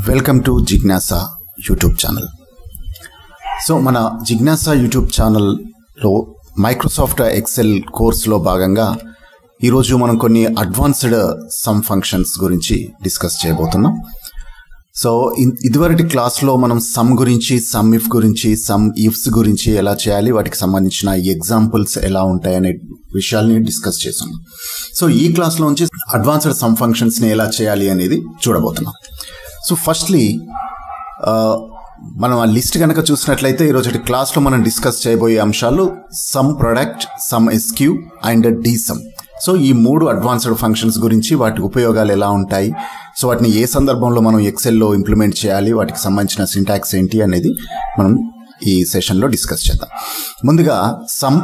Welcome to Jignasa YouTube channel. సో మన Jignasa YouTube ఛానల్లో మైక్రోసాఫ్ట్ ఎక్సెల్ కోర్సులో భాగంగా ఈరోజు మనం కొన్ని అడ్వాన్స్డ్ సమ్ ఫంక్షన్స్ గురించి డిస్కస్ చేయబోతున్నాం. సో ఇదివరటి క్లాస్లో మనం సమ్ గురించి, సమ్ ఇఫ్ గురించి, సమ్ ఇఫ్స్ గురించి ఎలా చేయాలి, వాటికి సంబంధించిన ఎగ్జాంపుల్స్ ఎలా ఉంటాయనే విషయాల్ని డిస్కస్ చేసాం. సో ఈ క్లాస్లో నుంచి అడ్వాన్స్డ్ సమ్ ఫంక్షన్స్ని ఎలా చేయాలి అనేది చూడబోతున్నాం. సో ఫస్ట్లీ మనం ఆ లిస్ట్ కనుక చూసినట్లయితే ఈరోజు క్లాస్లో మనం డిస్కస్ చేయబోయే అంశాలు sum product, sum SQ and DSUM. So ఈ మూడు అడ్వాన్స్డ్ ఫంక్షన్స్ గురించి, వాటి ఉపయోగాలు ఎలా ఉంటాయి, సో వాటిని ఏ సందర్భంలో మనం ఎక్సెల్లో ఇంప్లిమెంట్ చేయాలి, వాటికి సంబంధించిన సింటాక్స్ ఏంటి అనేది మనం ఈ సెషన్లో డిస్కస్ చేద్దాం. ముందుగా సమ్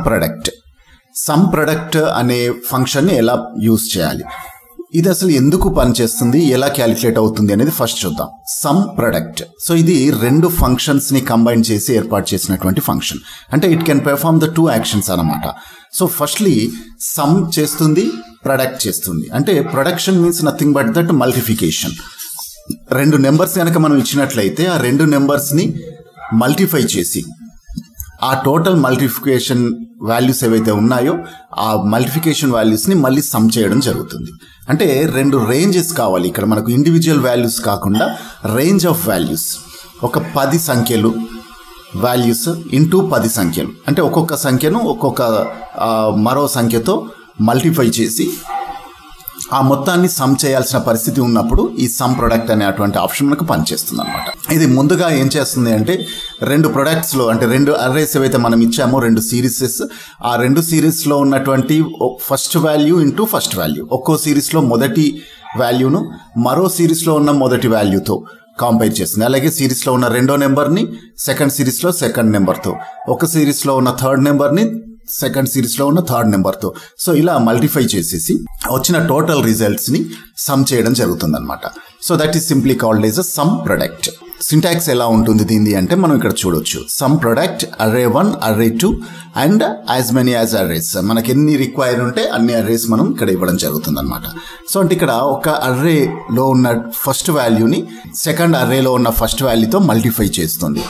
ప్రొడక్ట్ అనే ఫంక్షన్ని ఎలా యూజ్ చేయాలి, ఇది అసలు ఎందుకు పనిచేస్తుంది, ఎలా క్యాలిక్యులేట్ అవుతుంది అనేది ఫస్ట్ చూద్దాం. సమ్ ప్రొడక్ట్, సో ఇది రెండు ఫంక్షన్స్ని కంబైన్ చేసి ఏర్పాటు చేసినటువంటి ఫంక్షన్. అంటే it can perform the two actions అన్నమాట. సో ఫస్ట్లీ సమ్ చేస్తుంది, ప్రొడక్ట్ చేస్తుంది. అంటే production means nothing but that multiplication. రెండు నెంబర్స్ కనుక మనం ఇచ్చినట్లయితే ఆ రెండు నెంబర్స్ని మల్టిఫై చేసి ఆ టోటల్ మల్టిఫికేషన్ వాల్యూస్ ఏవైతే ఉన్నాయో ఆ మల్టిఫికేషన్ వాల్యూస్ని మళ్ళీ సమ్ చేయడం జరుగుతుంది. అంటే రెండు రేంజెస్ కావాలి ఇక్కడ మనకు, ఇండివిజువల్ వాల్యూస్ కాకుండా రేంజ్ ఆఫ్ వాల్యూస్. ఒక 10 సంఖ్యలు వాల్యూస్ ఇంటూ 10 సంఖ్యలు, అంటే ఒక్కొక్క సంఖ్యను ఒక్కొక్క మరో సంఖ్యతో మల్టిఫై చేసి ఆ మొత్తాన్ని సమ్ చేయాల్సిన పరిస్థితి ఉన్నప్పుడు ఈ సమ్ ప్రొడక్ట్ అనేటువంటి ఆప్షన్ మనకు పనిచేస్తుంది అనమాట. ఇది ముందుగా ఏం చేస్తుంది అంటే రెండు ప్రొడక్ట్స్లో, అంటే రెండు అర్రేస్ ఏవైతే మనం ఇచ్చామో, రెండు సిరీసెస్, ఆ రెండు సిరీస్లో ఉన్నటువంటి first value into first value, ఒక్కో సిరీస్లో మొదటి వాల్యూను మరో సిరీస్లో ఉన్న మొదటి వాల్యూతో కంపేర్ చేస్తుంది. అలాగే సిరీస్లో ఉన్న రెండో నెంబర్ని సెకండ్ సిరీస్లో సెకండ్ నెంబర్తో, ఒక సిరీస్లో ఉన్న థర్డ్ నెంబర్ని సెకండ్ సిరీస్లో ఉన్న థర్డ్ నెంబర్తో, సో ఇలా మల్టిఫై చేసేసి వచ్చిన టోటల్ రిజల్ట్స్ని సమ్ చేయడం జరుగుతుంది అనమాట. So that is simply called as a some product. Syntax ఎలా ఉంటుంది దీన్ని అంటే మనం ఇక్కడ చూడొచ్చు. Some product array 1, array 2 and as many as arrays. మనకి ఎన్ని రిక్వైర్ ఉంటే అన్ని అర్రేస్ మనం ఇక్కడ ఇవ్వడం జరుగుతుంది అనమాట. సో అంటే ఇక్కడ ఒక అర్రేలో ఉన్న ఫస్ట్ వాల్యూని సెకండ్ అర్రేలో ఉన్న ఫస్ట్ వాల్యూతో మల్టిఫై చేస్తుంది.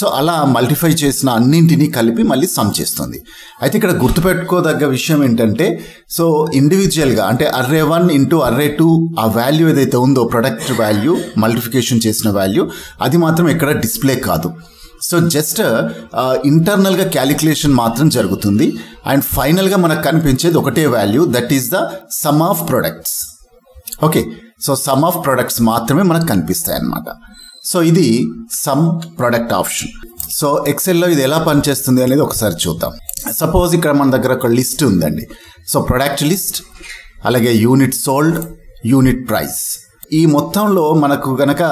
సో అలా మల్టిఫై చేసిన అన్నింటినీ కలిపి మళ్ళీ సమ్ చేస్తుంది. అయితే ఇక్కడ గుర్తుపెట్టుకోదగ్గ విషయం ఏంటంటే, సో ఇండివిజువల్గా అంటే array 1 ఇంటూ array 2 ఆ వాల్యూ ఏదైతే ఉందో ప్రొడక్ట్ వాల్యూ, మల్టిఫికేషన్ చేసిన వాల్యూ, అది మాత్రం ఇక్కడ డిస్ప్లే కాదు. సో జస్ట్ ఇంటర్నల్గా క్యాలిక్యులేషన్ మాత్రం జరుగుతుంది. అండ్ ఫైనల్గా మనకు కనిపించేది ఒకటే value, that is the sum of products. Okay, so some of products మాత్రమే మనకు కనిపిస్తాయి అన్నమాట. సో ఇది సమ్ ప్రొడక్ట్ ఆప్షన్. సో ఎక్సెల్లో ఇది ఎలా పనిచేస్తుంది అనేది ఒకసారి చూద్దాం. సపోజ్ ఇక్కడ మన దగ్గర ఒక లిస్ట్ ఉందండి. సో ప్రొడక్ట్ లిస్ట్, అలాగే యూనిట్ సోల్డ్, యూనిట్ ప్రైస్. ఈ మొత్తంలో మనకు గనక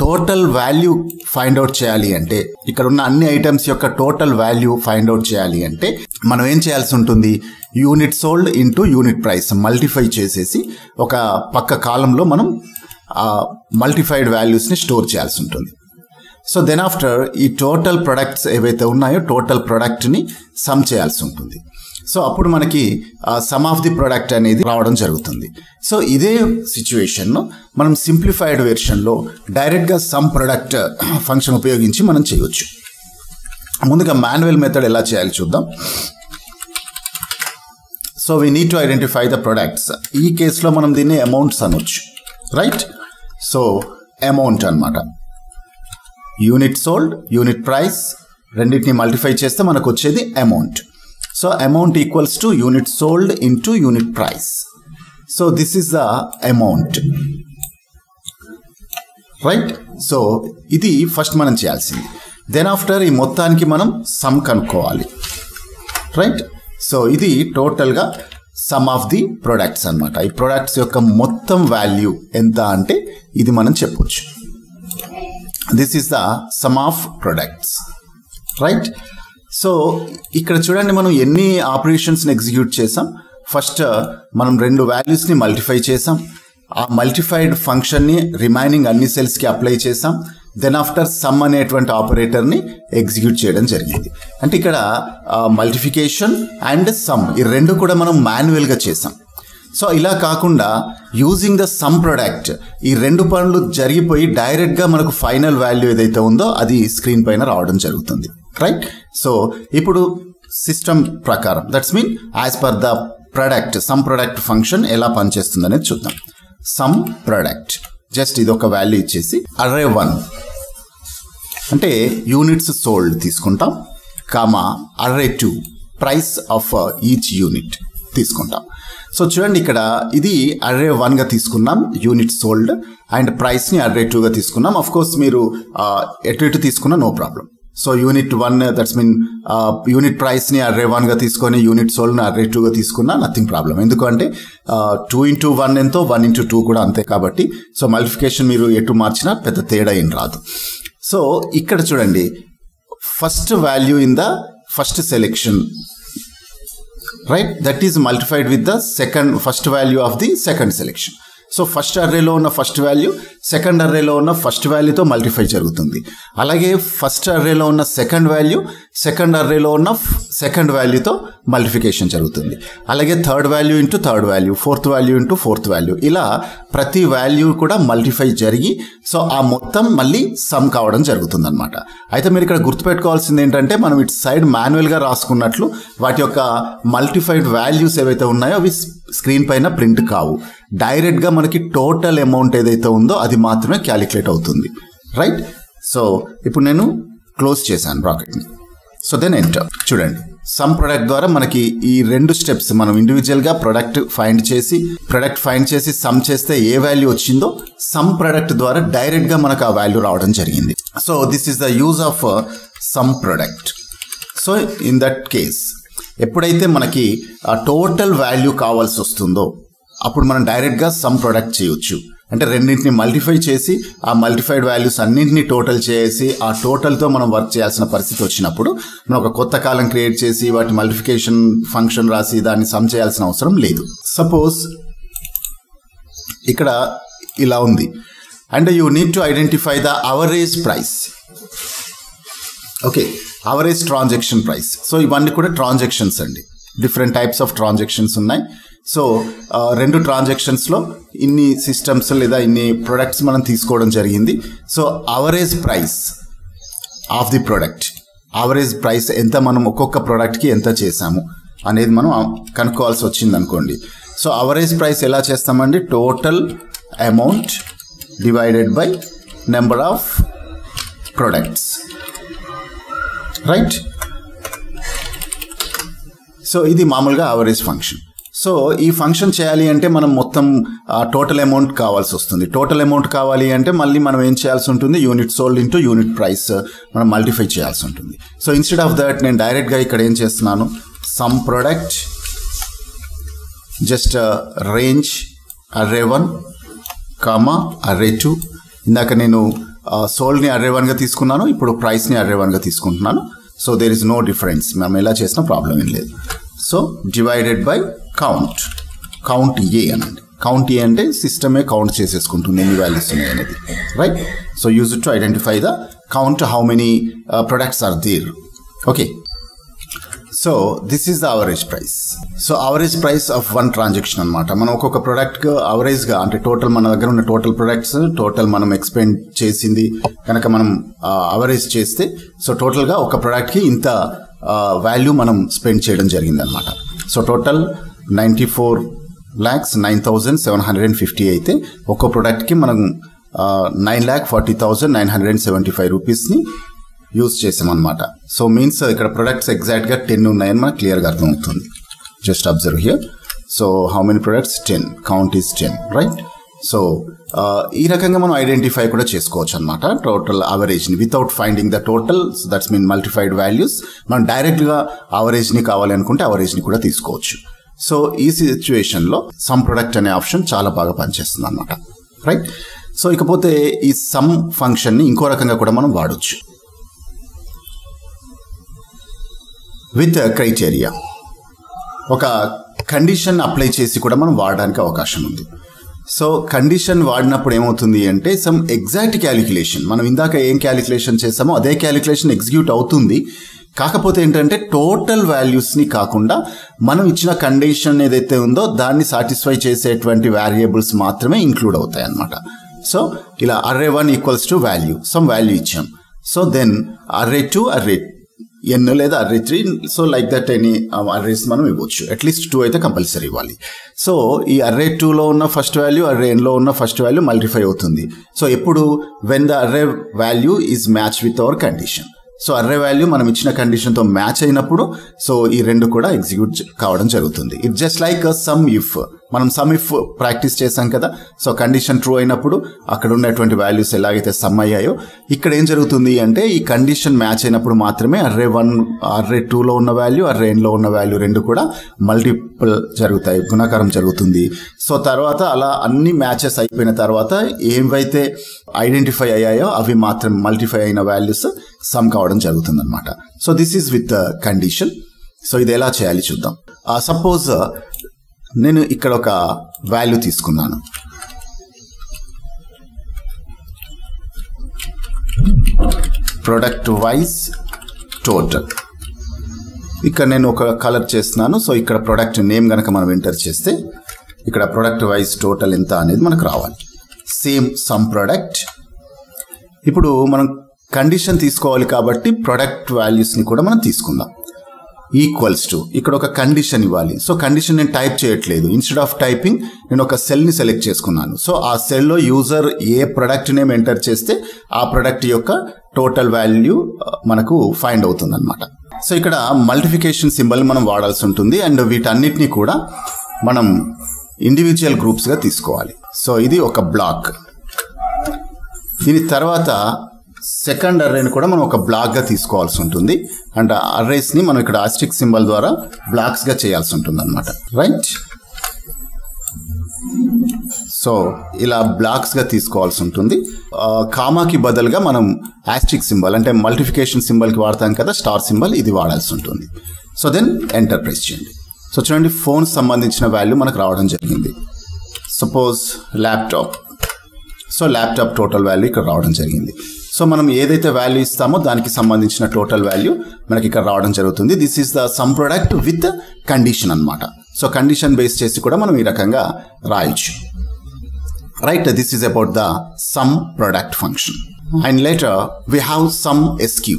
టోటల్ వాల్యూ ఫైండ్ అవుట్ చేయాలి అంటే, ఇక్కడ ఉన్న అన్ని ఐటమ్స్ యొక్క టోటల్ వాల్యూ ఫైండ్ అవుట్ చేయాలి అంటే మనం ఏం చేయాల్సి ఉంటుంది, unit sold into unit price multiply చేసేసి ఒక పక్క కాలంలో మనం మల్టిఫైడ్ వాల్యూస్ని స్టోర్ చేయాల్సి ఉంటుంది. సో దెన్ ఆఫ్టర్ ఈ టోటల్ ప్రొడక్ట్స్ ఏవైతే ఉన్నాయో టోటల్ ప్రొడక్ట్ని సమ్ చేయాల్సి ఉంటుంది. సో అప్పుడు మనకి సమ్ ఆఫ్ ది ప్రొడక్ట్ అనేది రావడం జరుగుతుంది. సో ఇదే సిచ్యువేషన్ను మనం సింప్లిఫైడ్ వెర్షన్లో డైరెక్ట్గా సమ్ ప్రొడక్ట్ ఫంక్షన్ ఉపయోగించి మనం చేయొచ్చు. ముందుగా మాన్యువల్ మెథడ్ ఎలా చేయాలి చూద్దాం. So we need to identify the products. ఈ కేసులో మనం దీన్ని అమౌంట్స్ అనొచ్చు, రైట్? సో అమౌంట్ అన్నమాట. యూనిట్ సోల్డ్, యూనిట్ ప్రైస్ రెండింటిని మల్టిఫై చేస్తే మనకు వచ్చేది amount. So amount equals to unit sold into unit price. So this is the amount, right? So ఇది ఫస్ట్ మనం చేయాల్సింది. దెన్ ఆఫ్టర్ ఈ మొత్తానికి మనం సమ్ కనుక్కోవాలి, రైట్? సో ఇది టోటల్గా సమ్ ఆఫ్ ది ప్రొడక్ట్స్ అనమాట. ఈ ప్రొడక్ట్స్ యొక్క మొత్తం వాల్యూ ఎంత అంటే ఇది మనం చెప్పొచ్చు. This is the sum of products, right? So ఇక్కడ చూడండి, మనం ఎన్ని ఆపరేషన్స్ని ఎగ్జిక్యూట్ చేసాం. ఫస్ట్ మనం రెండు వాల్యూస్ని మల్టిఫై చేసాం, ఆ మల్టిఫైడ్ ఫంక్షన్ని రిమైనింగ్ అన్ని సెల్స్కి అప్లై చేసాం. దెన్ ఆఫ్టర్ సమ్ అనేటువంటి ఆపరేటర్ని ఎగ్జిక్యూట్ చేయడం జరిగింది. అంటే ఇక్కడ మల్టిఫికేషన్ అండ్ సమ్ ఈ రెండు కూడా మనం మాన్యువల్గా చేసాం. సో ఇలా కాకుండా యూజింగ్ ద సమ్ ప్రొడక్ట్ ఈ రెండు పనులు జరిగిపోయి డైరెక్ట్గా మనకు ఫైనల్ వాల్యూ ఏదైతే ఉందో అది స్క్రీన్ పైన రావడం జరుగుతుంది, రైట్. సో ఇప్పుడు సిస్టమ్ ప్రకారం that's mean as per the product some product function ఎలా పనిచేస్తుంది అనేది చూద్దాం. సమ్ ప్రొడక్ట్ జస్ట్ ఇది ఒక వాల్యూ ఇచ్చేసి array 1 అంటే యూనిట్స్ సోల్డ్ తీసుకుంటాం, comma array 2 price of each unit తీసుకుంటాం. సో చూడండి ఇక్కడ ఇది array 1 గా తీసుకున్నాం యూనిట్ సోల్డ్, అండ్ ప్రైస్ని array 2 గా తీసుకున్నాం. అఫ్ కోర్స్ మీరు ఎటు తీసుకున్నా no problem. So unit 1 that's mean unit ప్రైస్ని array 1 గా తీసుకొని యూనిట్ సోల్డ్ని array 2 గా తీసుకున్నా నథింగ్ ప్రాబ్లం. ఎందుకంటే 2 into 1 ఎంతో 1 into 2 కూడా అంతే కాబట్టి సో మల్టిఫికేషన్ మీరు ఎటు మార్చినా పెద్ద తేడా ఏం రాదు. సో ఇక్కడ చూడండి first value in the first selection, right, that is multiplied with the first value of the second selection. So first అర్రేలో ఉన్న ఫస్ట్ వాల్యూ సెకండ్ అర్రేలో ఉన్న ఫస్ట్ వాల్యూతో మల్టిఫై జరుగుతుంది. అలాగే ఫస్ట్ అర్రేలో ఉన్న సెకండ్ వాల్యూ సెకండ్ అర్రేలో ఉన్న సెకండ్ వాల్యూతో మల్టిఫికేషన్ జరుగుతుంది. అలాగే third value into third value, fourth value into fourth value, ఇలా ప్రతి వాల్యూ కూడా మల్టిఫై జరిగి సో ఆ మొత్తం మళ్ళీ సమ్ కావడం జరుగుతుంది అనమాట. అయితే మీరు ఇక్కడ గుర్తుపెట్టుకోవాల్సింది ఏంటంటే మనం ఇటు సైడ్ మాన్యువల్గా రాసుకున్నట్లు వాటి యొక్క మల్టిఫైడ్ వాల్యూస్ ఏవైతే ఉన్నాయో అవి స్క్రీన్ పైన ప్రింట్ కావు. డైరెక్ట్గా మనకి టోటల్ అమౌంట్ ఏదైతే ఉందో అది మాత్రమే క్యాలిక్యులేట్ అవుతుంది, రైట్. సో ఇప్పుడు నేను క్లోజ్ చేశాను బ్రాకెట్ని. So then enter. చూడండి సమ్ ప్రొడక్ట్ ద్వారా మనకి ఈ రెండు స్టెప్స్ మనం ఇండివిజువల్గా ప్రొడక్ట్ ఫైండ్ చేసి సమ్ చేస్తే ఏ వాల్యూ వచ్చిందో సమ్ ప్రొడక్ట్ ద్వారా డైరెక్ట్గా మనకు ఆ వాల్యూ రావడం జరిగింది. So this is the use of some product. So in that case ఎప్పుడైతే మనకి ఆ టోటల్ వాల్యూ కావాల్సి వస్తుందో అప్పుడు మనం డైరెక్ట్గా సమ్ ప్రొడక్ట్ చేయొచ్చు. అంటే రెండింటిని మల్టిఫై చేసి ఆ మల్టిఫైడ్ వాల్యూస్ అన్నింటినీ టోటల్ చేసి ఆ టోటల్తో మనం వర్క్ చేయాల్సిన పరిస్థితి వచ్చినప్పుడు మనం ఒక కొత్త కాలం క్రియేట్ చేసి వాటి మల్టిఫికేషన్ ఫంక్షన్ రాసి దాన్ని సమ్ చేయాల్సిన అవసరం లేదు. సపోజ్ ఇక్కడ ఇలా ఉంది and you need to identify the average price. Okay, average transaction price. So ఇవన్నీ కూడా ట్రాన్సాక్షన్స్ అండి, డిఫరెంట్ టైప్స్ ఆఫ్ ట్రాన్సాక్షన్స్ ఉన్నాయి. సో రెండు ట్రాన్సాక్షన్స్లో ఇన్ని సిస్టమ్స్ లేదా ఇన్ని ప్రొడక్ట్స్ మనం తీసుకోవడం జరిగింది. So average price of the product, average price ఎంత మనం ఒక్కొక్క ప్రోడక్ట్కి ఎంత చేసాము అనేది మనం కనుక్కోవాల్సి వచ్చింది అనుకోండి. సో అవరేజ్ ప్రైస్ ఎలా చేస్తామండి, total amount divided by number of products, right. So ఇది మామూలుగా అవరేజ్ ఫంక్షన్. సో ఈ ఫంక్షన్ చేయాలి అంటే మనం మొత్తం టోటల్ అమౌంట్ కావాల్సి వస్తుంది. టోటల్ అమౌంట్ కావాలి అంటే మళ్ళీ మనం ఏం చేయాల్సి ఉంటుంది, unit sold into unit price మనం మల్టిఫై చేయాల్సి ఉంటుంది. సో ఇన్స్టెడ్ ఆఫ్ దట్ నేను డైరెక్ట్గా ఇక్కడ ఏం చేస్తున్నాను, some product just range array 1 comma array 2. ఇందాక నేను సోల్డ్ని array 1గా తీసుకున్నాను, ఇప్పుడు ప్రైస్ని array 1గా తీసుకుంటున్నాను. So there is no difference, మనం ఎలా చేసినా ప్రాబ్లం ఏం లేదు. So divided by count A అనండి. కౌంట్ ఏ అంటే సిస్టమే కౌంట్ చేసేసుకుంటుంది ఎన్ని వాల్యూస్ ఉన్నాయి అనేది, right. So use it to identify the count how many products are there. Okay, so this is the average price. So average price of one transaction అనమాట. మనం ఒక్కొక్క ప్రోడక్ట్కి అవరేజ్గా అంటే టోటల్ మన దగ్గర ఉన్న టోటల్ ప్రొడక్ట్స్ టోటల్ మనం ఎక్స్పెండ్ చేసింది కనుక మనం అవరేజ్ చేస్తే సో టోటల్గా ఒక ప్రోడక్ట్కి ఇంత వాల్యూ మనం స్పెండ్ చేయడం జరిగిందనమాట. సో టోటల్ 94,09,750 అయితే ఒక్కో ప్రోడక్ట్కి మనం 9,40,975 రూపీస్ని యూజ్ చేసామన్నమాట. సో మీన్స్ ఇక్కడ ప్రొడక్ట్స్ ఎగ్జాక్ట్గా 10 ఉన్నాయని మనకు క్లియర్గా అర్థమవుతుంది. Just observe here. So how many products, 10, count is 10, right. So ఈ రకంగా మనం ఐడెంటిఫై కూడా చేసుకోవచ్చు అనమాట టోటల్ అవరేజ్ని without finding the total. That's mean multiplied values. మనం డైరెక్ట్గా అవరేజ్ని కావాలి అనుకుంటే అవరేజ్ని కూడా తీసుకోవచ్చు. సో ఈ సిచ్యువేషన్లో సమ్ ప్రొడక్ట్ అనే ఆప్షన్ చాలా బాగా పనిచేస్తుంది అనమాట, రైట్. సో ఇకపోతే ఈ సమ్ ఫంక్షన్ని ఇంకో రకంగా కూడా మనం వాడచ్చు విత్ క్రైటీరియా. ఒక కండిషన్ అప్లై చేసి కూడా మనం వాడడానికి అవకాశం ఉంది. సో కండిషన్ వాడినప్పుడు ఏమవుతుంది అంటే సమ్ ఎగ్జాక్ట్ క్యాలిక్యులేషన్, మనం ఇందాక ఏం క్యాలిక్యులేషన్ చేసామో అదే క్యాలిక్యులేషన్ ఎగ్జిక్యూట్ అవుతుంది, కాకపోతే ఏంటంటే టోటల్ వాల్యూస్ని కాకుండా మనం ఇచ్చిన కండిషన్ ఏదైతే ఉందో దాన్ని సాటిస్ఫై చేసేటువంటి వేరియబుల్స్ మాత్రమే ఇంక్లూడ్ అవుతాయి అన్నమాట. సో ఇలా array1 equals to value, sum value ఇచ్చాం. So then array2 array n లేదా array3, so like that any arrays మనం ఇవ్వచ్చు. అట్లీస్ట్ 2 అయితే కంపల్సరీ ఇవ్వాలి. సో ఈ array2లో ఉన్న ఫస్ట్ వాల్యూ array1లో ఉన్న ఫస్ట్ వాల్యూ మల్టిఫై అవుతుంది. సో ఎప్పుడు when the array value is match with our condition. So array value మనం ఇచ్చిన కండిషన్తో మ్యాచ్ అయినప్పుడు సో ఈ రెండు కూడా ఎగ్జిక్యూట్ కావడం జరుగుతుంది. It just like some if, మనం సమ్ ఇఫ్ ప్రాక్టీస్ చేసాం కదా. సో కండిషన్ ట్రూ అయినప్పుడు అక్కడ ఉన్నటువంటి వాల్యూస్ ఎలాగైతే సమ్ అయ్యాయో ఇక్కడ ఏం జరుగుతుంది అంటే ఈ కండిషన్ మ్యాచ్ అయినప్పుడు మాత్రమే array1 array2లో ఉన్న వాల్యూ array1లో ఉన్న వాల్యూ రెండు కూడా మల్టిపుల్ జరుగుతాయి, గుణకారం జరుగుతుంది. సో తర్వాత అలా అన్ని మ్యాచెస్ అయిపోయిన తర్వాత ఏవైతే ఐడెంటిఫై అయ్యాయో అవి మాత్రం మల్టిఫై అయిన వాల్యూస్ సమ్ కావడం జరుగుతుంది అనమాట. So this is with condition. So ఇది ఎలా చేయాలి చూద్దాం. సపోజ్ నేను ఇక్కడ ఒక వాల్యూ తీసుకున్నాను. Product wise total. ఇక్కడ నేను ఒక కలర్ చేస్తున్నాను. సో ఇక్కడ ప్రొడక్ట్ నేమ్ కనుక మనం ఎంటర్ చేస్తే ఇక్కడ ప్రొడక్ట్ వైజ్ టోటల్ ఎంత అనేది మనకు రావాలి. Same some product. ఇప్పుడు మనం కండిషన్ తీసుకోవాలి కాబట్టి ప్రొడక్ట్ వాల్యూస్ని కూడా మనం తీసుకుందాం. ఈక్వల్స్ టు, ఇక్కడ ఒక కండిషన్ ఇవ్వాలి. సో కండిషన్ నేను టైప్ చేయట్లేదు. ఇన్స్టెడ్ ఆఫ్ టైపింగ్ నేను ఒక సెల్ని సెలెక్ట్ చేసుకున్నాను. సో ఆ సెల్లో యూజర్ ఏ ప్రొడక్ట్ నేమ్ ఎంటర్ చేస్తే ఆ ప్రొడక్ట్ యొక్క టోటల్ వాల్యూ మనకు ఫైండ్ అవుతుంది అనమాట. సో ఇక్కడ మల్టిఫికేషన్ సింబల్ మనం వాడాల్సి ఉంటుంది. అండ్ వీటన్నిటిని కూడా మనం ఇండివిజువల్ గ్రూప్స్గా తీసుకోవాలి. సో ఇది ఒక బ్లాక్. దీని తర్వాత సెకండ్ అర్రేని కూడా మనం ఒక బ్లాక్గా తీసుకోవాల్సి ఉంటుంది. అండ్ అర్రేస్ని మనం ఇక్కడ ఆస్ట్రిక్ సింబల్ ద్వారా బ్లాక్స్గా చేయాల్సి ఉంటుంది అనమాట. రైట్. సో ఇలా బ్లాక్స్గా తీసుకోవాల్సి ఉంటుంది. కామాకి బదులుగా మనం ఆస్ట్రిక్ సింబల్ అంటే మల్టిఫికేషన్ సింబల్కి వాడతాం కదా, స్టార్ సింబల్, ఇది వాడాల్సి ఉంటుంది. సో దెన్ ఎంటర్ ప్రెస్ చేయండి. సో చూడండి ఫోన్ సంబంధించిన వాల్యూ మనకు రావడం జరిగింది. Suppose laptop. So laptop total value ఇక్కడ రావడం జరిగింది. సో మనం ఏదైతే వాల్యూ ఇస్తామో దానికి సంబంధించిన టోటల్ వాల్యూ మనకి ఇక్కడ రావడం జరుగుతుంది. This is the sum product with condition అనమాట. సో కండిషన్ బేస్ చేసి కూడా మనం ఈ రకంగా రాయొచ్చు. Right. This is about the sum product function. And later we have sum SQ.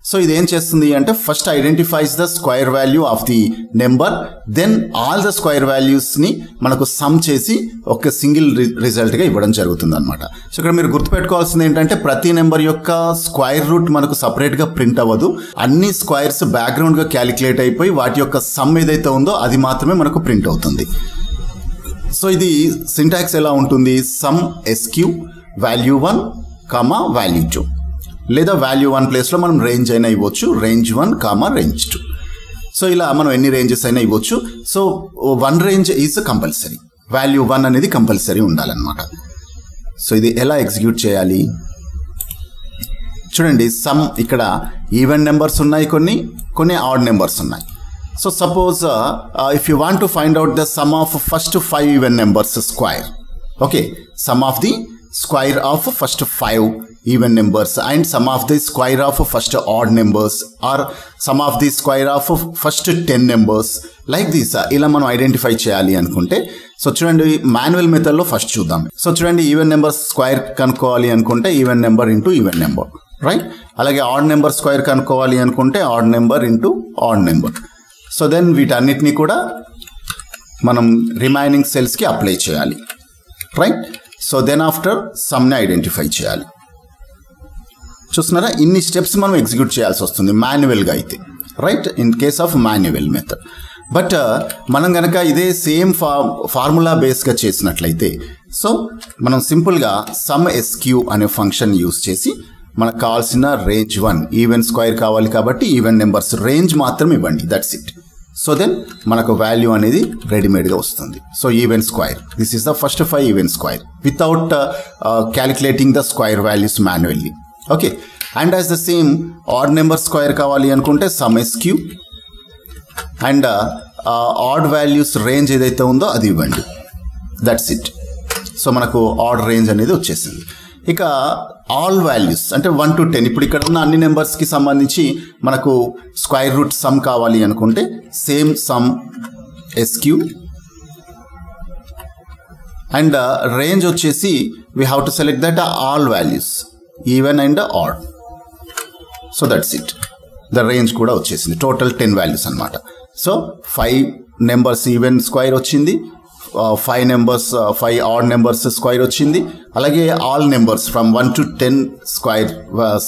So ఇది ఏం చేస్తుంది అంటే first identifies the square value of the number, then all the square వాల్యూస్ని మనకు సమ్ చేసి ఒక సింగిల్ రిజల్ట్గా ఇవ్వడం జరుగుతుంది అనమాట. సో ఇక్కడ మీరు గుర్తుపెట్టుకోవాల్సింది ఏంటంటే ప్రతి నెంబర్ యొక్క స్క్వేర్ రూట్ మనకు సపరేట్గా ప్రింట్ అవ్వదు. అన్ని స్క్వేర్స్ బ్యాక్గ్రౌండ్గా క్యాలిక్యులేట్ అయిపోయి వాటి యొక్క సమ్ ఏదైతే ఉందో అది మాత్రమే మనకు ప్రింట్ అవుతుంది. సో ఇది సింటాక్స్ ఎలా ఉంటుంది? Some SQ value 1 comma value 2, లేదా వాల్యూ 1 ప్లేస్లో మనం రేంజ్ అయినా ఇవ్వచ్చు, రేంజ్ 1 కామా రేంజ్ 2. సో ఇలా మనం ఎన్ని రేంజెస్ అయినా ఇవ్వచ్చు. So 1 range is compulsory, value 1 అనేది కంపల్సరీ ఉండాలన్నమాట. సో ఇది ఎలా ఎగ్జిక్యూట్ చేయాలి చూడండి. సమ్ ఇక్కడ ఈవెన్ నెంబర్స్ ఉన్నాయి, కొన్ని ఆడ్ నెంబర్స్ ఉన్నాయి. So suppose if you want to find out the sum of first 5 even numbers square, okay, some of the square of first 5 even numbers and sum of the square of first odd numbers or sum of the square of first 10 numbers like this ఇలా మనం identify చేయాలి అనుకుంటే so చూడండి manual మెథడ్లో first చూద్దాం. So చూడండి even number square కనుక్కోవాలి అనుకుంటే even number into even number, right. అలాగే ఆడ్ నెంబర్ స్క్వేర్ కనుక్కోవాలి అనుకుంటే odd number into odd number. So then వీటన్నిటిని కూడా మనం రిమైనింగ్ సెల్స్కి అప్లై చేయాలి, రైట్. సో దెన్ ఆఫ్టర్ సమ్ని ఐడెంటిఫై చేయాలి. చూస్తున్నారా, ఇన్ని స్టెప్స్ మనం ఎగ్జిక్యూట్ చేయాల్సి వస్తుంది మాన్యువల్గా అయితే, right, in case of manual method. But మనం కనుక ఇదే సేమ్ ఫార్ములా బేస్గా చేసినట్లయితే సో మనం సింపుల్గా సమ్ ఎస్క్యూ అనే ఫంక్షన్ యూస్ చేసి మనకు కావాల్సిన రేంజ్ 1 ఈవెన్ స్క్వేర్ కావాలి కాబట్టి ఈవెన్ నెంబర్స్ రేంజ్ మాత్రం ఇవ్వండి, దట్స్ ఇట్. సో దెన్ మనకు వాల్యూ అనేది రెడీమేడ్గా వస్తుంది. So even square, this is the first 5 even square without calculating the square values manually, okay. And as the same add number square కావాలి అనుకుంటే some SQ and odd values range ఏదైతే ఉందో అది ఇవ్వండి, that's it. So మనకు add range అనేది వచ్చేసింది. ఇక ఆల్ వాల్యూస్ అంటే 1 to 10, ఇప్పుడు ఇక్కడ ఉన్న అన్ని నెంబర్స్కి సంబంధించి మనకు స్క్వేర్ రూట్ సమ్ కావాలి అనుకుంటే same sum SQ and range వచ్చేసి we have to select that all values even and odd. So that's it. The range కూడా వచ్చేసింది. టోటల్ 10 వాల్యూస్ అనమాట. సో 5 నెంబర్స్ ఈవెన్ స్క్వేర్ వచ్చింది, 5 ఆడ్ నెంబర్స్ స్క్వేర్ వచ్చింది, అలాగే all numbers from 1 to 10 square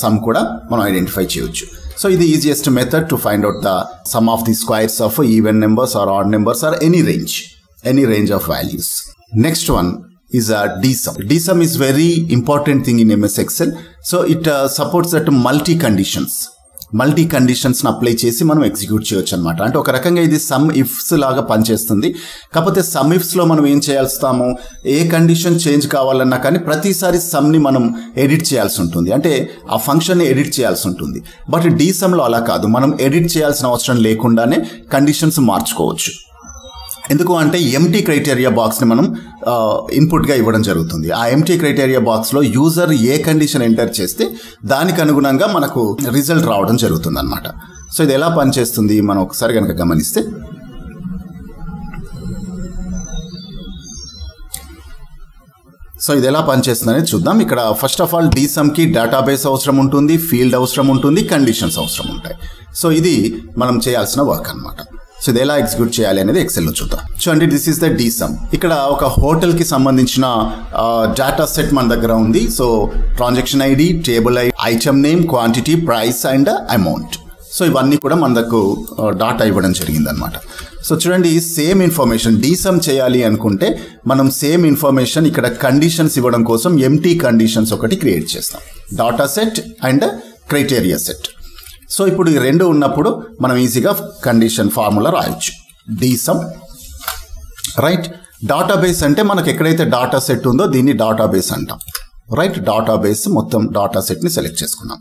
sum కూడా మనం identify చేయొచ్చు. So ఇది easiest method to find out the sum of the squares of even numbers are odd numbers or any range of values. Next one is a dsum. Dsum is very important thing in MS Excel. So it supports that multi conditions apply చేసి మనం execute చేయొచ్చు అనమాట. అంటే ఒక రకంగా ఇది some ifs లాగా పనిచేస్తుంది. కాకపోతే సమ్ ఇఫ్స్లో మనం ఏం చేయాల్స్తాము, ఏ కండిషన్ చేంజ్ కావాలన్నా కానీ ప్రతిసారి సమ్ని మనం ఎడిట్ చేయాల్సి ఉంటుంది, అంటే ఆ ఫంక్షన్ని ఎడిట్ చేయాల్సి ఉంటుంది. బట్ dsumలో అలా కాదు, మనం ఎడిట్ చేయాల్సిన అవసరం లేకుండానే కండిషన్స్ మార్చుకోవచ్చు. ఎందుకు అంటే ఎంటీ క్రైటీరియా బాక్స్ని మనం ఇన్పుట్గా ఇవ్వడం జరుగుతుంది. ఆ ఎంటీ క్రైటీరియా బాక్స్లో యూజర్ ఏ కండిషన్ ఎంటర్ చేస్తే దానికి అనుగుణంగా మనకు రిజల్ట్ రావడం జరుగుతుంది అనమాట. సో ఇది ఎలా పనిచేస్తుంది మనం ఒకసారి కనుక గమనిస్తే, సో ఇది ఎలా పనిచేస్తుంది అనేది చూద్దాం. ఇక్కడ ఫస్ట్ ఆఫ్ ఆల్ dsumకి డేటాబేస్ అవసరం ఉంటుంది, ఫీల్డ్ అవసరం ఉంటుంది, కండిషన్స్ అవసరం ఉంటాయి. సో ఇది మనం చేయాల్సిన వర్క్ అనమాట. సో ఇది ఎలా ఎగ్జిక్యూట్ చేయాలి అనేది ఎక్సెల్లో చూద్దాం. చూడండి, దిస్ ఈస్ ద dsum. ఇక్కడ ఒక హోటల్కి సంబంధించిన డేటా సెట్ మన దగ్గర ఉంది. So transaction ID, table item name, quantity, price and amount. So ఇవన్నీ కూడా మన దగ్గర డాటా ఇవ్వడం జరిగిందనమాట. సో చూడండి, సేమ్ ఇన్ఫర్మేషన్ dsum చేయాలి అనుకుంటే మనం సేమ్ ఇన్ఫర్మేషన్ ఇక్కడ కండిషన్స్ ఇవ్వడం కోసం ఎంటీ కండిషన్స్ ఒకటి క్రియేట్ చేస్తాం, data set and criteria set. So ఇప్పుడు ఈ రెండు ఉన్నప్పుడు మనం ఈజీగా కండిషన్ ఫార్ములా రాయొచ్చు. dsum right. డాటాబేస్ అంటే మనకు ఎక్కడైతే డాటా సెట్ ఉందో దీన్ని డాటాబేస్ అంటాం, రైట్. డాటాబేస్ మొత్తం డాటా సెట్ని సెలెక్ట్ చేసుకున్నాం.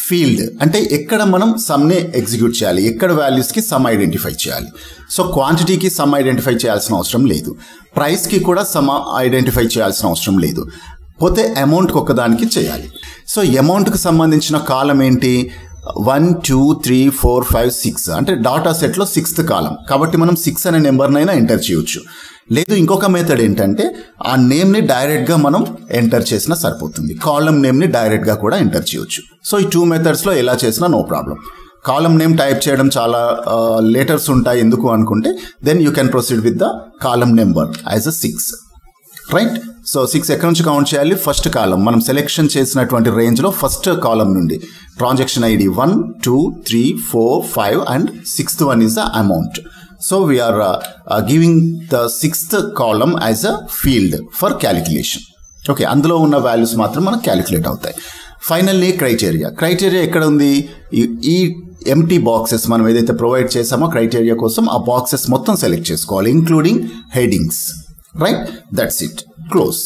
ఫీల్డ్ అంటే ఎక్కడ మనం సమ్ని ఎగ్జిక్యూట్ చేయాలి, ఎక్కడ వాల్యూస్కి సమ్ ఐడెంటిఫై చేయాలి. సో క్వాంటిటీకి సమ్ ఐడెంటిఫై చేయాల్సిన అవసరం లేదు, ప్రైస్కి కూడా సమ్ ఐడెంటిఫై చేయాల్సిన అవసరం లేదు, పోతే అమౌంట్కి ఒక్కదానికి చేయాలి. సో అమౌంట్కి సంబంధించిన కాలం ఏంటి, 1 2 3 4 5 6 అంటే డాటా సెట్లో 6th కాలం కాబట్టి మనం 6 అనే నెంబర్నైనా ఎంటర్ చేయొచ్చు. లేదు ఇంకొక మెథడ్ ఏంటంటే ఆ నేమ్ని డైరెక్ట్గా మనం ఎంటర్ చేసినా సరిపోతుంది, కాలం నేమ్ని డైరెక్ట్గా కూడా ఎంటర్ చేయొచ్చు. సో ఈ 2 మెథడ్స్లో ఎలా చేసినా no problem. Column name type చేయడం చాలా లెటర్స్ ఉంటాయి ఎందుకు అనుకుంటే then you can proceed with the column number as a 6, right. So 6 ఎక్కడి నుంచి కౌంట్ చేయాలి, ఫస్ట్ కాలం మనం సెలెక్షన్ చేసినటువంటి రేంజ్లో ఫస్ట్ కాలం నుండి transaction ID 1 2 3 4 5 and 6th one is the amount. So we are giving the 6th column as a field for calculation. Okay, అందులో ఉన్న values మాత్రం మనకు క్యాలిక్యులేట్ అవుతాయి. ఫైనల్లీ క్రైటీరియా ఎక్కడ ఉంది, ఈ ఎంటీ బాక్సెస్ మనం ఏదైతే ప్రొవైడ్ చేసామో క్రైటీరియా కోసం ఆ బాక్సెస్ మొత్తం సెలెక్ట్ చేసుకోవాలి, including headings, right. That's it, close.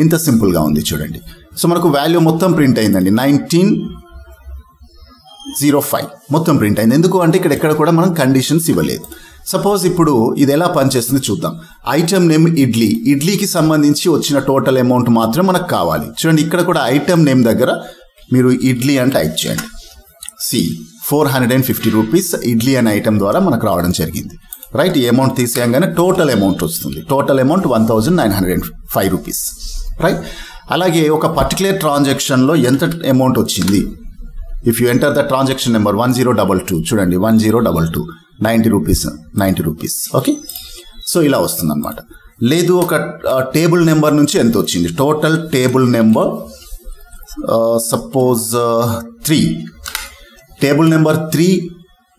ఇంత సింపుల్గా ఉంది చూడండి. సో మనకు వాల్యూ మొత్తం ప్రింట్ అయిందండి, 1905 మొత్తం ప్రింట్ అయింది. ఎందుకు అంటే ఇక్కడ ఎక్కడ కూడా మనం కండిషన్స్ ఇవ్వలేదు. సపోజ్ ఇప్పుడు ఇది ఎలా పనిచేస్తుంది చూద్దాం. ఐటమ్ నేమ్ ఇడ్లీకి సంబంధించి వచ్చిన టోటల్ అమౌంట్ మాత్రం మనకు కావాలి. చూడండి ఇక్కడ కూడా ఐటమ్ నేమ్ దగ్గర మీరు ఇడ్లీ అని టైప్ చేయండి. 450 రూపీస్ ఇడ్లీ అనే ఐటమ్ ద్వారా మనకు రావడం జరిగింది, రైట్. ఈ అమౌంట్ తీసేయంగానే టోటల్ అమౌంట్ వస్తుంది. Total amount 1905 rupees, right. అలాగే ఒక పర్టికులర్ ట్రాన్సాక్షన్లో ఎంత అమౌంట్ వచ్చింది, if you enter the transaction number 1022 చూడండి 1022 90 రూపీస్, ఓకే. సో ఇలా వస్తుంది అనమాట. లేదు ఒక టేబుల్ నెంబర్ నుంచి ఎంత వచ్చింది, total table number suppose 3, table number 3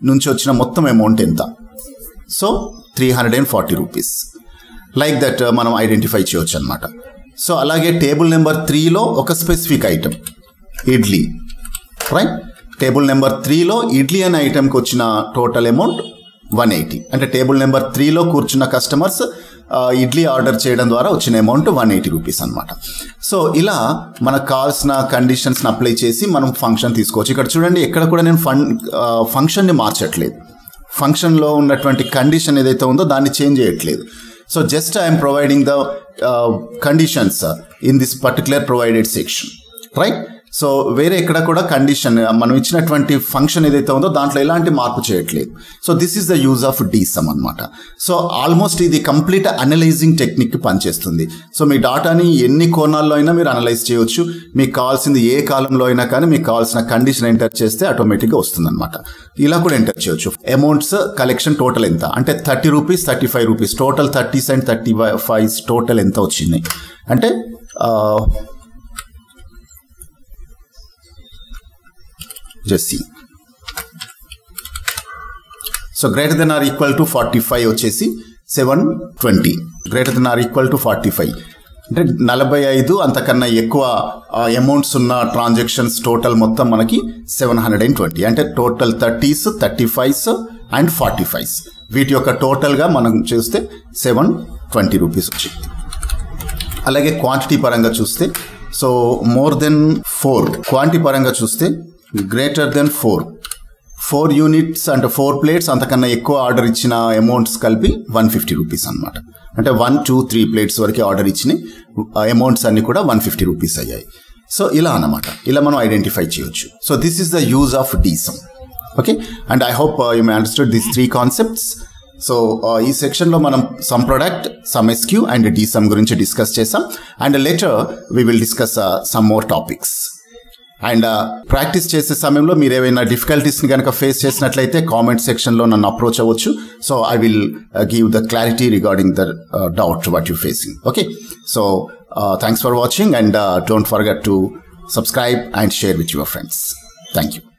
నుంచి వచ్చిన మొత్తం అమౌంట్ ఎంత, సో 340 రూపీస్. లైక్ దట్ మనం ఐడెంటిఫై చేయొచ్చు అనమాట. సో అలాగే టేబుల్ నెంబర్ 3లో ఒక specific item idli, right. Table number 3లో ఇడ్లీ అనే ఐటమ్కి వచ్చిన టోటల్ అమౌంట్ 180, అంటే టేబుల్ నెంబర్ 3లో కూర్చున్న కస్టమర్స్ ఇడ్లీ ఆర్డర్ చేయడం ద్వారా వచ్చిన అమౌంట్ 180 రూపీస్ అనమాట. సో ఇలా మనకు కావాల్సిన కండిషన్స్ని అప్లై చేసి మనం ఫంక్షన్ తీసుకోవచ్చు. ఇక్కడ చూడండి ఎక్కడ కూడా నేను ఫంక్షన్ని మార్చట్లేదు, ఫంక్షన్లో ఉన్నటువంటి కండిషన్ ఏదైతే ఉందో దాన్ని చేంజ్ చేయట్లేదు. So just I'm providing the conditions in this particular provided section, right? So వేరే ఎక్కడ కూడా కండిషన్ మనం ఇచ్చినటువంటి ఫంక్షన్ ఏదైతే ఉందో దాంట్లో ఎలాంటి మార్పు చేయట్లేదు. So this is the use of DSUM అనమాట. సో ఆల్మోస్ట్ ఇది కంప్లీట్ అనలైజింగ్ టెక్నిక్ పనిచేస్తుంది. సో మీ డాటాని ఎన్ని కోణాల్లో అయినా మీరు అనలైజ్ చేయవచ్చు. మీకు కావాల్సింది ఏ కాలంలో అయినా కానీ మీకు కావాల్సిన కండిషన్ ఎంటర్ చేస్తే ఆటోమేటిక్గా వస్తుంది అనమాట. ఇలా కూడా ఎంటర్ చేయవచ్చు. అమౌంట్స్ కలెక్షన్ టోటల్ ఎంత అంటే 30 rupees 35 rupees total 30s and 35s total ఎంత వచ్చింది అంటే just see. So greater than or equal to 45 వచ్చేసి 720 greater than or equal to 45 అంటే 45 అంతకన్నా ఎక్కువ అమౌంట్స్ ఉన్న ట్రాన్సాక్షన్స్ టోటల్ మొత్తం మనకి 720 అంటే total 30s 35s and 45s వీటి యొక్క టోటల్గా మనం చూస్తే 720 రూపీస్ వచ్చింది. అలాగే క్వాంటిటీ పరంగా చూస్తే సో మోర్ దెన్ 4 క్వాంటిటీ పరంగా చూస్తే గ్రేటర్ దెన్ 4 యూనిట్స్ అంటే 4 ప్లేట్స్ అంతకన్నా ఎక్కువ ఆర్డర్ ఇచ్చిన అమౌంట్స్ కలిపి 150 రూపీస్ అనమాట. అంటే 1, 2, 3 ప్లేట్స్ వరకు ఆర్డర్ ఇచ్చిన అమౌంట్స్ అన్ని కూడా 150 రూపీస్ అయ్యాయి. సో ఇలా అన్నమాట, ఇలా మనం ఐడెంటిఫై చేయొచ్చు. So this is the use of DSUM. Okay, and I hope you may understood these 3 concepts. So ఈ సెక్షన్లో మనం sum product, sum SQ and DSUM గురించి డిస్కస్ చేసాం. And later we will discuss some more topics. And practice చేసే సమయంలో మీరు ఏవైనా డిఫికల్టీస్ని కనుక ఫేస్ చేసినట్లయితే కామెంట్ సెక్షన్లో నన్ను అప్రోచ్ అవ్వచ్చు. So I will give the clarity regarding the doubt what you facing. Okay, so thanks for watching and don't forget to subscribe and share with your friends. Thank you.